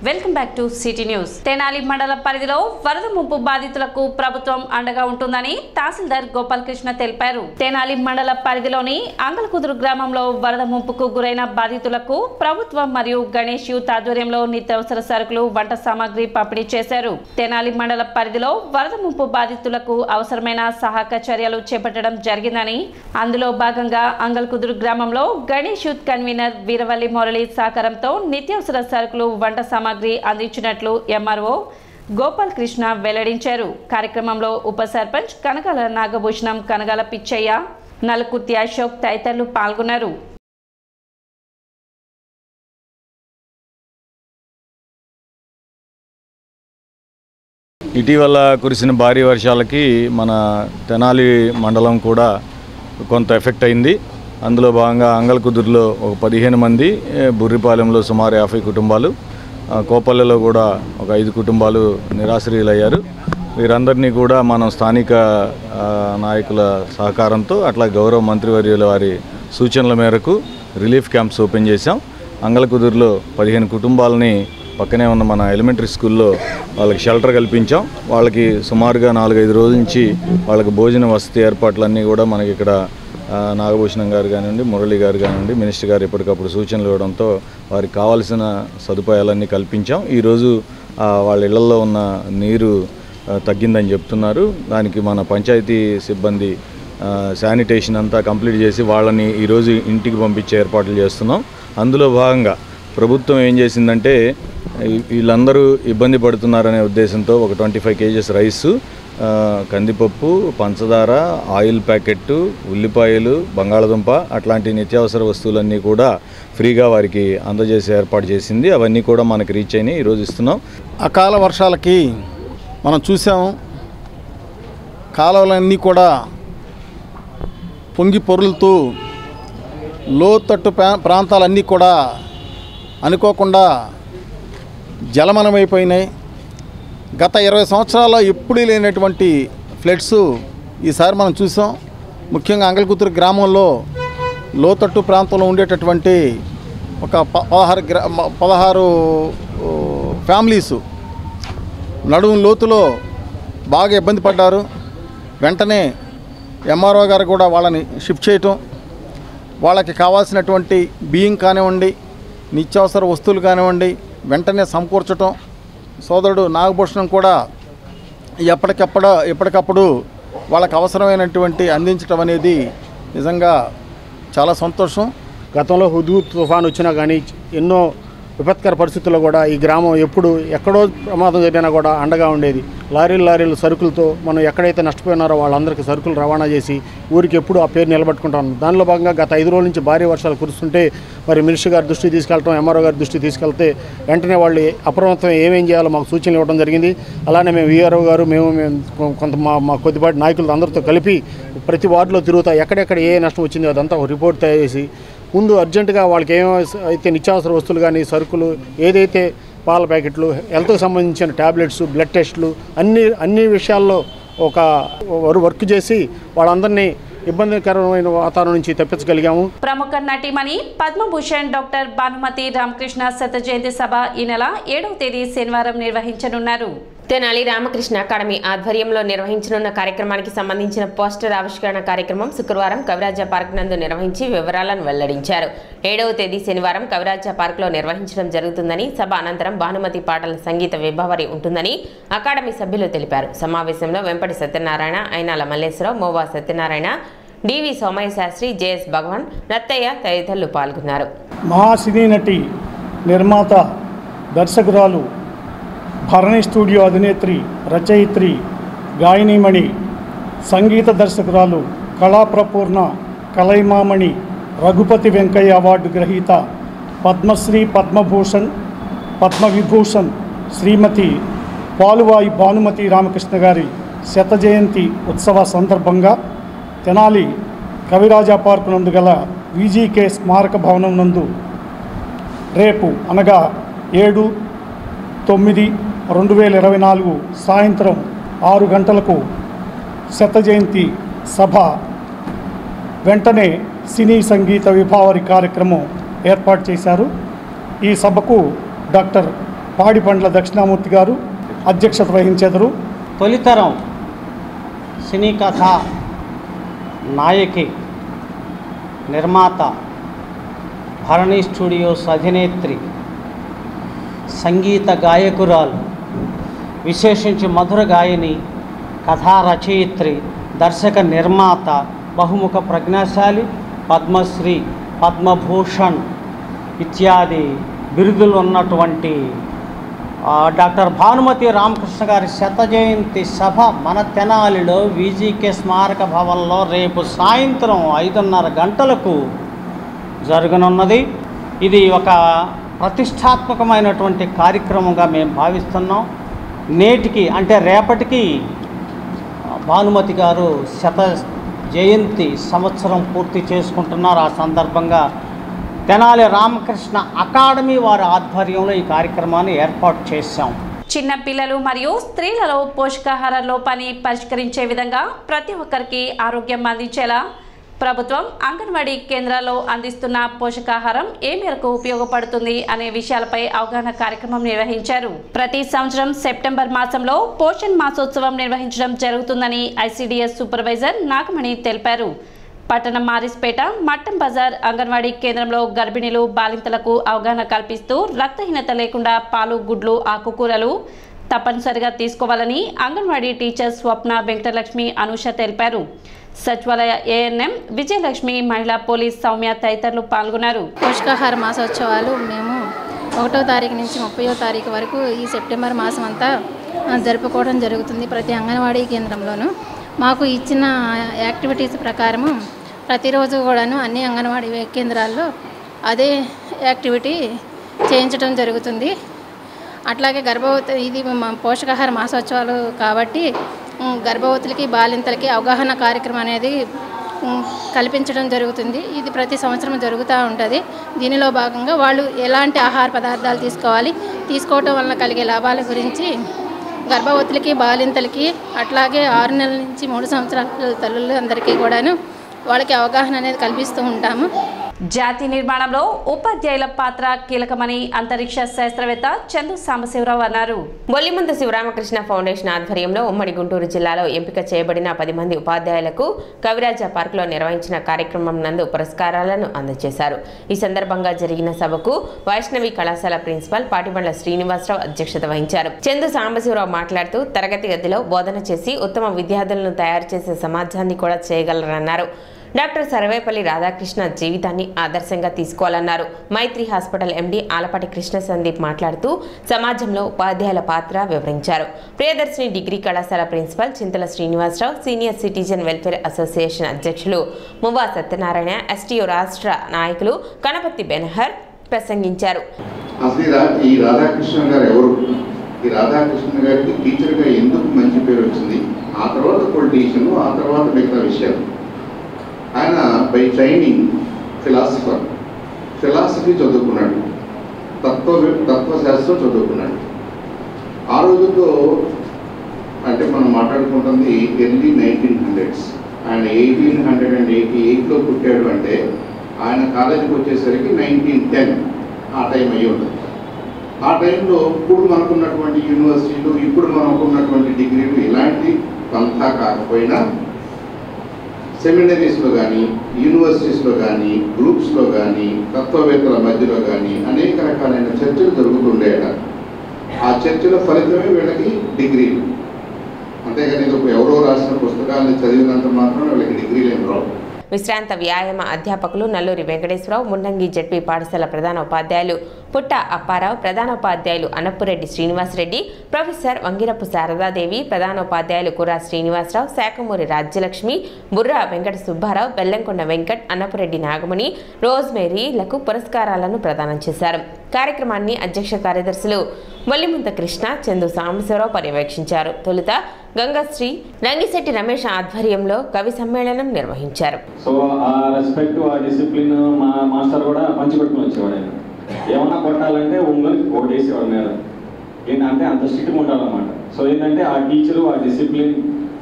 Welcome back to city news. Tenali మండల పరిధిలో వరద ముంపు బాధితులకు ప్రభుత్వం అండగా ఉంటుందని తహసీల్దార్ గోపాలకృష్ణ తెలిపారు. తెనాలి మండల పరిధిలోని అంగలకుదురు గ్రామంలో వరద ముంపుకు గురైన బాధితులకు ప్రభుత్వం మరియు గణేష్ యూత్ ఆధ్వర్యంలో నిత్యావసర సరుకులు, వంట సామాగ్రి పంపిణీ చేశారు. తెనాలి మండల పరిధిలో వరద ముంపు బాధితులకు అవసరమైన సహాయక చర్యలు చేపట్టడం జరిగిందని, అందులో భాగంగా అంగలకుదురు గ్రామంలో గణేష్ యూత్ కన్వీనర్ వీరవల్లి మురళి సహకారంతో నిత్యావసర సరుకులు, వంట సామాగ్రి అందించినట్లు ఎంఆర్ఓ గోపాల్ కృష్ణ వెల్లడించారు. కార్యక్రమంలో ఉప సర్పంచ్ కనగాల నాగభూషణం, కనగాల పిచ్చయ్య, నలుకుర్తి అశోక్ తదితరులు పాల్గొన్నారు. ఇటీవల కురిసిన భారీ వర్షాలకి మన తెనాలి మండలం కూడా కొంత ఎఫెక్ట్ అయింది. అందులో భాగంగా అంగలకుదురులో ఒక 15 మంది, బుర్రిపాలెంలో సుమారు 50 కుటుంబాలు, కోపల్లెలో కూడా ఒక 5 కుటుంబాలు నిరాశ్రయులయ్యారు. వీరందరినీ కూడా మనం స్థానిక నాయకుల సహకారంతో, అట్లా గౌరవ మంత్రివర్యుల వారి సూచనల మేరకు రిలీఫ్ క్యాంప్స్ ఓపెన్ చేశాం. అంగలకుదురులో 15 కుటుంబాలని పక్కనే ఉన్న మన ఎలిమెంటరీ స్కూల్లో వాళ్ళకి షెల్టర్ కల్పించాం. వాళ్ళకి సుమారుగా 4-5 రోజుల నుంచి వాళ్ళకి భోజన వసతి ఏర్పాట్లన్నీ కూడా మనకి ఇక్కడ నాగభూషణం గారు కానివ్వండి, మురళి గారు కానివ్వండి, మినిస్టర్ గారు ఎప్పటికప్పుడు సూచనలు ఇవ్వడంతో వారికి కావాల్సిన సదుపాయాలన్నీ కల్పించాం. ఈరోజు వాళ్ళ ఇళ్లలో ఉన్న నీరు తగ్గిందని చెప్తున్నారు. దానికి మన పంచాయతీ సిబ్బంది శానిటేషన్ అంతా కంప్లీట్ చేసి వాళ్ళని ఈరోజు ఇంటికి పంపించే ఏర్పాట్లు చేస్తున్నాం. అందులో భాగంగా ప్రభుత్వం ఏం చేసిందంటే, వీళ్ళందరూ ఇబ్బంది పడుతున్నారనే ఉద్దేశంతో ఒక 25 kgs రైసు, కందిపప్పు, పంచదార, ఆయిల్ ప్యాకెట్టు, ఉల్లిపాయలు, బంగాళదుంప అట్లాంటి నిత్యావసర వస్తువులన్నీ కూడా ఫ్రీగా వారికి అందజేసే ఏర్పాటు చేసింది. అవన్నీ కూడా మనకి రీచ్ అయినాయి, ఈరోజు ఇస్తున్నాం. అకాల వర్షాలకి మనం చూసాము, కాలువలన్నీ కూడా పొంగి పొరులుతూ లోతట్టు ప్రాంతాలన్నీ కూడా అనుకోకుండా జలమయమైపోయినాయి. గత 20 సంవత్సరాల్లో ఎప్పుడూ లేనటువంటి ఫ్లడ్స్ ఈసారి మనం చూసాం. ముఖ్యంగా అంగలకుదురు గ్రామంలో లోతట్టు ప్రాంతంలో ఉండేటటువంటి ఒక 16 ఫ్యామిలీసు నడుము లోతులో బాగా ఇబ్బంది పడ్డారు. వెంటనే ఎంఆర్ఓ గారు కూడా వాళ్ళని షిఫ్ట్ చేయటం, వాళ్ళకి కావాల్సినటువంటి బియ్యం కానివ్వండి, నిత్యావసర వస్తువులు కానివ్వండి వెంటనే సమకూర్చటం. సోదరుడు నాగభూషణం కూడా ఎప్పటికప్పుడు వాళ్ళకి అవసరమైనటువంటి అందించడం అనేది నిజంగా చాలా సంతోషం. గతంలో హుద్హుద్ తుఫాన్ వచ్చినా కానీ ఎన్నో విపత్కర పరిస్థితుల్లో కూడా ఈ గ్రామం ఎక్కడో ప్రమాదం జరిగినా కూడా అండగా ఉండేది. లారీలు సరుకులతో మనం ఎక్కడైతే నష్టపోయినారో వాళ్ళందరికీ సరుకులు రవాణా చేసి ఊరికి ఎప్పుడు ఆ పేరు నిలబెట్టుకుంటాం. దానిలో భాగంగా గత 5 రోజుల నుంచి భారీ వర్షాలు కురుస్తుంటే మరి మినిస్టర్ గారి దృష్టికి తీసుకెళ్ళటం, ఎంఆర్ఓ గారి దృష్టికి తీసుకెళ్తే వెంటనే వాళ్ళు అప్రమత్తం ఏమేం చేయాలో మాకు సూచనలు ఇవ్వడం జరిగింది. అలానే మేము వీఆర్ఓ గారు మేము కొంత మా కొద్దిపాటి నాయకులు అందరితో కలిపి ప్రతి వార్డులో తిరుగుతా ఎక్కడెక్కడ ఏ నష్టం వచ్చిందో అదంతా ఒక రిపోర్ట్ తయారు చేసి ముందు అర్జెంటుగా వాళ్ళకి ఏమైతే నిత్యావసర వస్తువులు కానీ, సరుకులు, ఏదైతే పాల ప్యాకెట్లు, హెల్త్కి సంబంధించిన ట్యాబ్లెట్స్, బ్లడ్ టెస్టులు అన్ని విషయాల్లో ఒక వర్క్ చేసి వాళ్ళందరినీ ఇబ్బందికరమైన వాతావరణం నుంచి తప్పించగలిగాము. ప్రముఖ నటీమణి పద్మభూషణ్ డాక్టర్ భానుమతి రామకృష్ణ శత జయంతి సభ ఈ నెల 7వ తేదీ శనివారం నిర్వహించనున్నారు. తెనాలి రామకృష్ణ అకాడమీ ఆధ్వర్యంలో నిర్వహించనున్న కార్యక్రమానికి సంబంధించిన పోస్టర్ ఆవిష్కరణ కార్యక్రమం శుక్రవారం కవిరాజ పార్క్ నందు నిర్వహించి వివరాలను వెల్లడించారు. 7వ తేదీ శనివారం కవిరాజ పార్క్లో నిర్వహించడం జరుగుతుందని, సభ అనంతరం భానుమతి పాటల సంగీత విభావరి ఉంటుందని అకాడమీ సభ్యులు తెలిపారు. సమావేశంలో వెంపటి సత్యనారాయణ, అయినాల మల్లేశ్వరరావు, మోవా సత్యనారాయణ, డివి సోమయ్య శాస్త్రి, జేఎస్ భగవాన్, నత్తయ్య తదితరులు పాల్గొన్నారు. మహాసినీ నటి, నిర్మాత, దర్శకురాలు, భరణి స్టూడియో అధినేత్రి, రచయిత్రి, గాయనీమణి, సంగీత దర్శకురాలు, కళాప్రపూర్ణ, కలైమామణి, రఘుపతి వెంకయ్య అవార్డు గ్రహీత, పద్మశ్రీ, పద్మభూషణ్, పద్మవిభూషణ్ శ్రీమతి పాలువాయి భానుమతి రామకృష్ణ గారి శత జయంతి ఉత్సవ సందర్భంగా తెనాలి కవిరాజా పార్కు నందు గల విజికే స్మారక భవనం నందు రేపు అనగా 7/9/2024 సాయంత్రం 6 గంటలకు శత జయంతి సభ, వెంటనే సినీ సంగీత విభావరి కార్యక్రమం ఏర్పాటు చేశారు. ఈ సభకు డాక్టర్ పాడిపండ్ల దక్షిణామూర్తి గారు అధ్యక్షత వహించెదరు. తొలితరం సినీ కథ నాయకి, నిర్మాత, భరణి స్టూడియోస్ అధినేత్రి, సంగీత గాయకురాలు, విశేషించి మధుర గాయని, కథా రచయిత్రి, దర్శక నిర్మాత, బహుముఖ ప్రజ్ఞాశాలి, పద్మశ్రీ, పద్మభూషణ్ ఇత్యాది బిరుదులు ఉన్నటువంటి డాక్టర్ భానుమతి రామకృష్ణ గారి శత జయంతి సభ మన తెనాలిలో విజికే స్మారక భవన్లో రేపు సాయంత్రం 5:30 గంటలకు జరగనున్నది. ఇది ఒక ప్రతిష్టాత్మకమైనటువంటి కార్యక్రమంగా మేము భావిస్తున్నాం. నేటికి అంటే రేపటికి భానుమతి గారు శత జయంతి సంవత్సరం పూర్తి చేసుకుంటున్నారు. ఆ సందర్భంగా తెనాలి రామకృష్ణ అకాడమీ వారి ఆధ్వర్యంలో ఈ కార్యక్రమాన్ని ఏర్పాటు చేశాం. చిన్న పిల్లలు మరియు స్త్రీలలో పోషకాహార లోపాన్ని పరిష్కరించే విధంగా ప్రతి ఒక్కరికి ఆరోగ్యం అందించేలా ప్రభుత్వం అంగన్వాడీ కేంద్రాల్లో అందిస్తున్న పోషకాహారం ఏ మేరకు ఉపయోగపడుతుంది అనే విషయాలపై అవగాహన కార్యక్రమం నిర్వహించారు. ప్రతి సంవత్సరం సెప్టెంబర్ మాసంలో పోషణ్ మాసోత్సవం నిర్వహించడం జరుగుతుందని ఐసిడిఎస్ సూపర్వైజర్ నాగమణి తెలిపారు. పట్టణం మారిస్పేట మట్టం బజార్ అంగన్వాడీ కేంద్రంలో గర్భిణీలు, బాలింతలకు అవగాహన కల్పిస్తూ రక్తహీనత లేకుండా పాలు, గుడ్లు, ఆకుకూరలు తప్పనిసరిగా తీసుకోవాలని అంగన్వాడీ టీచర్ స్వప్న, వెంకటలక్ష్మి, అనూష తెలిపారు. సచివాలయ ఏఎన్ఎం విజయలక్ష్మి, మహిళా పోలీస్ సౌమ్య తదితరులు పాల్గొన్నారు. పోషకాహార మాసోత్సవాలు మేము 1వ తారీఖు నుంచి 30వ తారీఖు వరకు ఈ సెప్టెంబర్ మాసం అంతా జరుపుకోవడం జరుగుతుంది. ప్రతి అంగన్వాడీ కేంద్రంలోనూ మాకు ఇచ్చిన యాక్టివిటీస్ ప్రకారము ప్రతిరోజు కూడాను అన్ని అంగన్వాడీ కేంద్రాల్లో అదే యాక్టివిటీ చేయించడం జరుగుతుంది. అట్లాగే ఇది పోషకాహార మాసోత్సవాలు కాబట్టి గర్భవతులకి, బాలింతలకి అవగాహన కార్యక్రమం అనేది కల్పించడం జరుగుతుంది. ఇది ప్రతి సంవత్సరం జరుగుతూ ఉంటుంది. దీనిలో భాగంగా వాళ్ళు ఎలాంటి ఆహార పదార్థాలు తీసుకోవాలి, తీసుకోవటం వలన కలిగే లాభాల గురించి గర్భవతులకి, బాలింతలకి, అట్లాగే 6 నెలల నుంచి 3 సంవత్సరాల తల్లులు అందరికీ కూడాను వాళ్ళకి అవగాహన అనేది కల్పిస్తూ ఉంటాము. జాతి నిర్మాణంలో ఉపాధ్యాయుల పాత్ర కీలకమని అంతరిక్ష శాస్త్రవేత్త చందు సాంబశివరావు అన్నారు. బొల్లిమంద శివరామకృష్ణ ఫౌండేషన్ ఆధ్వర్యంలో ఉమ్మడి గుంటూరు జిల్లాలో ఎంపిక చేయబడిన 10 మంది ఉపాధ్యాయులకు కవిరాజ పార్కులో నిర్వహించిన కార్యక్రమం నందు పురస్కారాలను అందజేశారు. ఈ సందర్భంగా జరిగిన సభకు వైష్ణవి కళాశాల ప్రిన్సిపల్ పాటిబండ్ల శ్రీనివాసరావు అధ్యక్షత వహించారు. చందు సాంబశివరావు మాట్లాడుతూ తరగతి గదిలో బోధన చేసి ఉత్తమ విద్యార్థులను తయారు చేసే సమాజాన్ని కూడా చేయగలరన్నారు. డాక్టర్ సర్వేపల్లి రాధాకృష్ణ జీవితాన్ని ఆదర్శంగా తీసుకోవాలన్నారు. మైత్రి హాస్పిటల్ ఎండీ ఆలపాటి కృష్ణ సందీప్ మాట్లాడుతూ సమాజంలో ఉపాధ్యాయుల పాత్ర వివరించారు. ప్రియదర్శిని డిగ్రీ కళాశాల principal Chintala Srinivasarao, senior citizen welfare association అధ్యక్షులు మువ్వా సత్యనారాయణ, ఎస్టీఓ రాష్ట్ర నాయకులు కనపత్తి బెనహర్ ప్రసంగించారు. ఈ రాధాకృష్ణ గారు ఎవరు? ఈ రాధాకృష్ణ గారికి టీచర్గా ఎందుకు మంచి పేరు వచ్చింది, ఆ తర్వాత పొలిటీషియన్, ఆ తర్వాత మిగతా విషయాలు. ఆయన బై ట్రైనింగ్ ఫిలాసఫీ చదువుకున్నాడు, తత్వశాస్త్రం చదువుకున్నాడు. ఆ రోజుల్లో అంటే మనం మాట్లాడుకుంటుంది ఎర్లీ 1900s. ఆయన 1888లో పుట్టాడు అంటే ఆయన కాలేజీకి వచ్చేసరికి 1910 ఆ టైం అయ్యి ఉంటుంది. ఆ టైంలో ఇప్పుడు మనకున్నటువంటి యూనివర్సిటీలు, ఇప్పుడు మనకున్నటువంటి డిగ్రీలు ఇలాంటి పంతా కాకపోయినా సెమినరీస్లో కానీ, యూనివర్సిటీస్లో కానీ, గ్రూప్స్లో కానీ, తత్వవేత్తల మధ్యలో కానీ అనేక రకాలైన చర్చలు జరుగుతుండేట. ఆ చర్చల ఫలితమే వీళ్ళకి డిగ్రీలు. అంతేగాని ఎవరో రాసిన పుస్తకాలను చదివినంత మాత్రం వీళ్ళకి డిగ్రీలు ఏం రావు. విశ్రాంత వ్యాయామ అధ్యాపకులు నల్లూరి వెంకటేశ్వరరావు, ముండంగి జెడ్పీ పాఠశాల ప్రధాన ఉపాధ్యాయులు పుట్ట అప్పారావు, ప్రధానోపాధ్యాయులు అన్నపురెడ్డి శ్రీనివాసరెడ్డి, ప్రొఫెసర్ వంగిరపు శారదాదేవి, ప్రధానోపాధ్యాయులు కుర్రా శ్రీనివాసరావు, శాఖమూరి రాజ్యలక్ష్మి, బుర్రా వెంకట సుబ్బారావు, బెల్లంకొండ వెంకట్, అన్నపురెడ్డి నాగమణి, రోజ్మేరీలకు పురస్కారాలను ప్రదానం చేశారు. కార్యక్రమాన్ని అధ్యక్ష కార్యదర్శులు వల్లిముంత కృష్ణ, చందు సాంబశివరావు పర్యవేక్షించారు. తొలుత గంగశ్రీ రంగిశెట్టి రమేష్ ఆధ్వర్యంలో కవి సమ్మేళనం నిర్వహించారు. సో ఆ రెస్పెక్ట్, ఆ డిసిప్లిన్ మా మాస్టర్ కూడా పంచిపెట్టుకుని వచ్చేవాడు. ఆయన ఏమన్నా కొట్టాలంటే ఒంగోలు కొట్టేసేవాడు మీద. ఏంటంటే అంత స్ట్రిక్ట్గా ఉండాలన్నమాట. సో ఏంటంటే ఆ టీచరు, ఆ డిసిప్లిన్,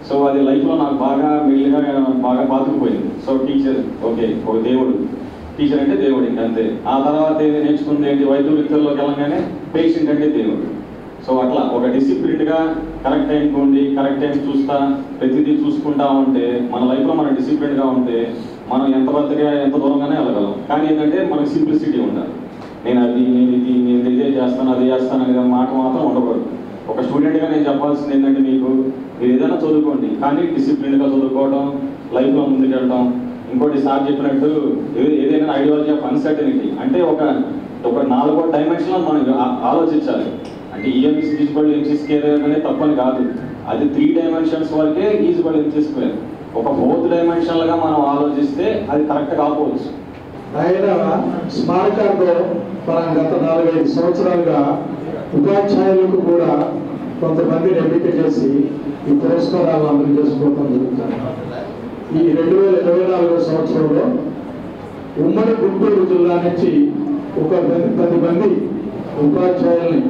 సో అది లైఫ్లో నాకు బాగా మెల్లిగా బాగా పాతుకుపోయింది. సో టీచర్ ఓకే, ఒక దేవుడు. టీచర్ అంటే దేవుడు అంతే. ఆ తర్వాత ఏది నేర్చుకుంది ఏంటి, వైద్య వృత్తుల్లోకి వెళ్ళగానే పేషెంట్ అంటే దేవుడు. సో అట్లా ఒక డిసిప్లిన్డ్గా కరెక్ట్ టైంకి ఉండి కరెక్ట్ టైం చూస్తా ప్రతిదీ చూసుకుంటా ఉంటే మన లైఫ్లో మనం డిసిప్లిన్డ్గా ఉంటే మనం ఎంత దూరంగానే వెళ్ళగలం. కానీ ఏంటంటే మనకు సింప్లిసిటీ ఉండాలి. నేను ఇదే చేస్తాను అదే చేస్తాను అనే మాట మాత్రం ఉండకూడదు. ఒక స్టూడెంట్గా నేను చెప్పాల్సింది ఏంటంటే మీరు ఏదైనా చదువుకోండి, కానీ డిసిప్లిన్డ్గా చదువుకోవడం, లైఫ్లో ముందుకెళ్ళడం. ఇంకోటి సార్ చెప్పినట్టు ఏదైనా ఐడియాలజీ ఆఫ్ అన్సర్టనిటీ అంటే ఒక 4 డైమెన్షన్లో మనం ఆలోచించాలి. అంటే ఈఎంసీ ఈజ్బల్ ఎంసీ స్క్వేర్ అనేది తప్పని కాదు, అది 3 డైమెన్షన్స్ వరకే ఈజ్బల్ ఎంసీ స్క్వేర్. ఒక 4th డైమెన్షన్లుగా మనం ఆలోచిస్తే అది కరెక్ట్ కాకపోవచ్చు. ఆయన స్మారకాలతో మనం గత 4-5 సంవత్సరాలుగా ఉపాధ్యాయులకు కూడా కొంతమందిని ఎంపిక చేసి ఈ పురస్కారాలు అందజేసుకోవడం జరుగుతుంది. ఈ 2024 సంవత్సరంలో ఉమ్మడి గుంటూరు జిల్లా నుంచి ఒక 10 మంది ఉపాధ్యాయుల్ని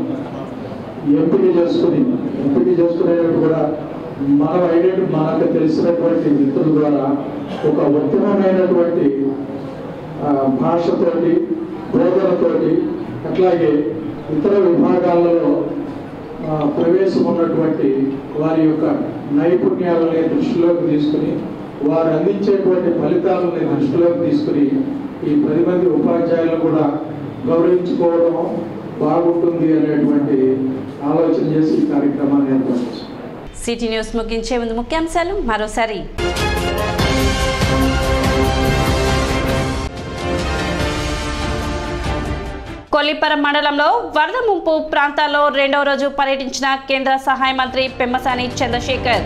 ఎంపిక చేసుకునేటట్టు కూడా మనకు తెలిసినటువంటి మిత్రుల ద్వారా ఒక ఉత్తమమైనటువంటి భాషతోటి బోధనతోటి అట్లాగే ఇతర విభాగాలలో ప్రవేశం ఉన్నటువంటి వారి యొక్క నైపుణ్యాలని దృష్టిలోకి తీసుకుని వారు అందించేటువంటి ఫలితాలని దృష్టిలోకి తీసుకుని ఈ 10 మంది ఉపాధ్యాయులను కూడా గౌరవించుకోవడం బాగుంటుంది అనేటువంటి ఆలోచన చేసి ఈ కార్యక్రమాన్ని ఏర్పాటు చేశారు. సిటీ న్యూస్ ముగించే ముందు ముఖ్యాంశాలు మరోసారి. కొల్లిపరం మండలంలో వరద ముంపు ప్రాంతాల్లో 2వ రోజు పర్యటించిన కేంద్ర సహాయ మంత్రి పెమ్మసాని చంద్రశేఖర్.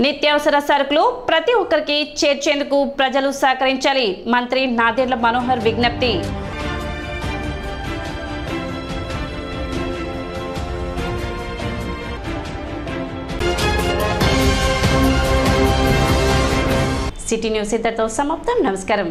నిత్యావసర సరుకులు ప్రతి ఒక్కరికి చేర్చేందుకు ప్రజలు సహకరించాలి. మంత్రి నాదెండ్ల మనోహర్ విజ్ఞప్తి. సిటీ న్యూస్ ఇంతటితో సమాప్తం. నమస్కారం.